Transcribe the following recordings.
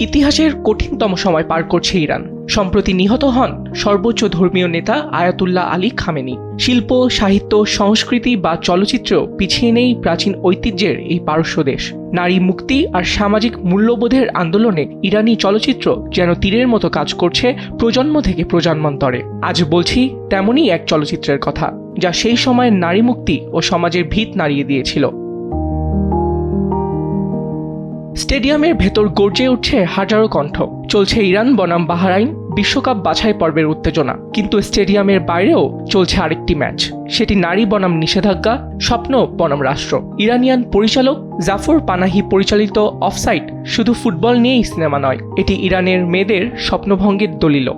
ইতিহাসের কঠিনতম সময় পার করছে ইরান। সম্প্রতি নিহত হন সর্বোচ্চ ধর্মীয় নেতা আয়াতুল্লাহ আলী খামেনি। শিল্প, সাহিত্য, সংস্কৃতি বা চলচ্চিত্র পিছিয়ে নেই প্রাচীন ঐতিহ্যের এই পারস্য দেশ। নারী মুক্তি আর সামাজিক মূল্যবোধের আন্দোলনে ইরানি চলচ্চিত্র যেন তীরের মতো কাজ করছে প্রজন্ম থেকে প্রজন্মান্তরে। আজ বলছি তেমনই এক চলচ্চিত্রের কথা, যা সেই সময়ের নারী মুক্তি ও সমাজের ভিত নাড়িয়ে দিয়েছিল। স্টেডিয়ামের ভেতর গর্জে উঠছে হাজারো কণ্ঠ। চলছে ইরান বনাম বাহরাইন বিশ্বকাপ বাছাই পর্বের উত্তেজনা। কিন্তু স্টেডিয়ামের বাইরেও চলছে আরেকটি ম্যাচ, সেটি নারী বনাম নিষেধাজ্ঞা, স্বপ্ন বনাম রাষ্ট্র। ইরানিয়ান পরিচালক জাফর পানাহি পরিচালিত অফসাইড শুধু ফুটবল নিয়েই সিনেমা নয়, এটি ইরানের মেয়েদের স্বপ্নভঙ্গের দলিল।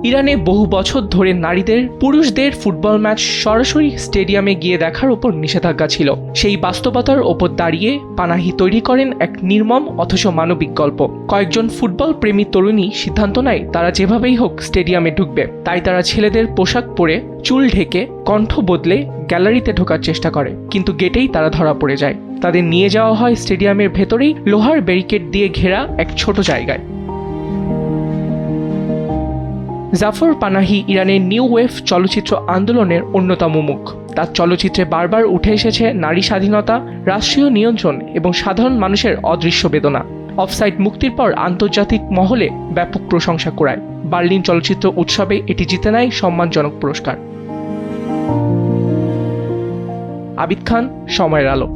ইরানে বহু বছর ধরে নারীদের পুরুষদের ফুটবল ম্যাচ সরাসরি স্টেডিয়ামে গিয়ে দেখার ওপর নিষেধাজ্ঞা ছিল। সেই বাস্তবতার ওপর দাঁড়িয়ে পানাহি তৈরি করেন এক নির্মম অথচ মানবিক গল্প। কয়েকজন ফুটবল প্রেমী তরুণী সিদ্ধান্ত নেয় তারা যেভাবেই হোক স্টেডিয়ামে ঢুকবে। তাই তারা ছেলেদের পোশাক পরে, চুল ঢেকে, কণ্ঠ বদলে গ্যালারিতে ঢোকার চেষ্টা করে, কিন্তু গেটেই তারা ধরা পড়ে যায়। তাদের নিয়ে যাওয়া হয় স্টেডিয়ামের ভেতরেই লোহার ব্যারিকেড দিয়ে ঘেরা এক ছোট জায়গায়। জাফর পানাহি ইরানের নিউ ওয়েভ চলচ্চিত্র আন্দোলনের অন্যতম মুখ। তার চলচ্চিত্রে বারবার উঠে এসেছে নারী স্বাধীনতা, রাষ্ট্রীয় নিয়ন্ত্রণ এবং সাধারণ মানুষের অদৃশ্য বেদনা। অফসাইড মুক্তির পর আন্তর্জাতিক মহলে ব্যাপক প্রশংসা কুড়ায়। বার্লিন চলচ্চিত্র উৎসবে এটি জিতে নেয় সম্মানজনক পুরস্কার। আবিদ খান, সময়ের আলো।